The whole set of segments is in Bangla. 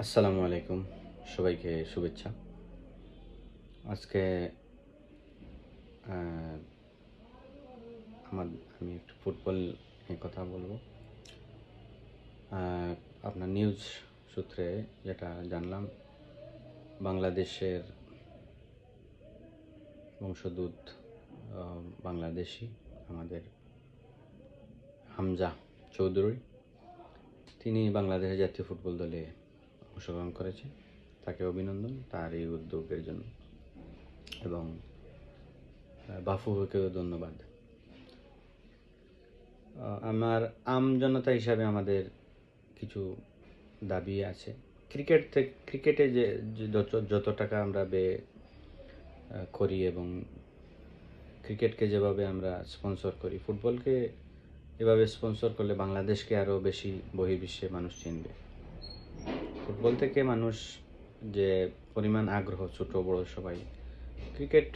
আসসালামু আলাইকুম, সবাইকে শুভেচ্ছা। আজকে আহ, আমি একটু ফুটবল নিয়ে কথা বলবো। আপনার নিউজ সূত্রে যেটা জানলাম, বাংলাদেশের বংশোদ্ভূত বাংলাদেশি আমাদের হামজা চৌধুরী, তিনি বাংলাদেশের জাতীয় ফুটবল দলে অংশগ্রহণ করেছে। তাকে অভিনন্দন তার এই উদ্যোগের জন্য, এবং বাফুকেও ধন্যবাদ। আমার জনতা হিসাবে আমাদের কিছু দাবি আছে। ক্রিকেটে যে যত টাকা আমরা ব্যয় করি এবং ক্রিকেটকে যেভাবে আমরা স্পন্সর করি, ফুটবলকে এভাবে স্পন্সর করলে বাংলাদেশকে আরও বেশি বহির্বিশ্বে মানুষ চিনবে। ফুটবল থেকে মানুষ যে পরিমাণ আগ্রহ, ছোট বড় সবাই, ক্রিকেট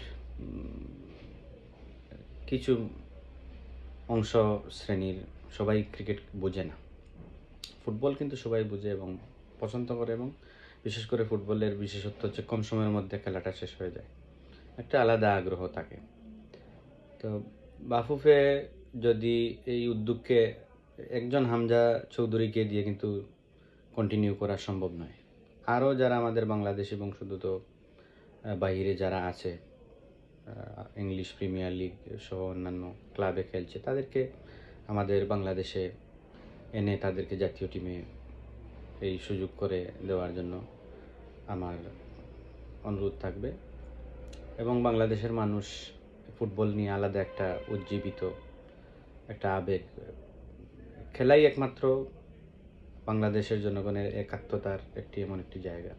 কিছু অংশ শ্রেণীর সবাই ক্রিকেট বোঝে না। ফুটবল কিন্তু সবাই বোঝে এবং পছন্দ করে, এবং বিশেষ করে ফুটবলের বিশেষত্ব হচ্ছে কম সময়ের মধ্যে খেলাটা শেষ হয়ে যায়, একটা আলাদা আগ্রহ থাকে। তো বাফুফে যদি এই উদ্যোগকে একজন হামজা চৌধুরীকে দিয়ে কিন্তু কন্টিনিউ করা সম্ভব নয়। আরও যারা আমাদের বাংলাদেশি বংশোদ্ভূত বাইরে যারা আছে, ইংলিশ প্রিমিয়ার লিগ সহ অন্যান্য ক্লাবে খেলছে, তাদেরকে আমাদের বাংলাদেশে এনে তাদেরকে জাতীয় টিমে এই সুযোগ করে দেওয়ার জন্য আমার অনুরোধ থাকবে। এবং বাংলাদেশের মানুষ ফুটবল নিয়ে আলাদা একটা উজ্জীবিত একটা আবেগ। খেলাই একমাত্র বাংলাদেশের জনগণের একাত্মতার এমন একটি জায়গা।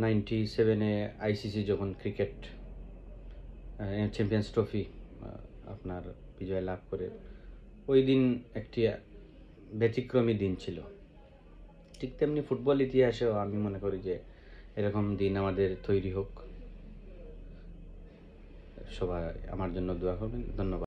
97-এ আইসিসি যখন ক্রিকেট চ্যাম্পিয়ন্স ট্রফি আপনার বিজয় লাভ করে, ওই দিন একটি ব্যতিক্রমী দিন ছিল। ঠিক তেমনি ফুটবল ইতিহাসেও আমি মনে করি যে এরকম দিন আমাদের তৈরি হোক। সবাই আমার জন্য দোয়া করবেন। ধন্যবাদ।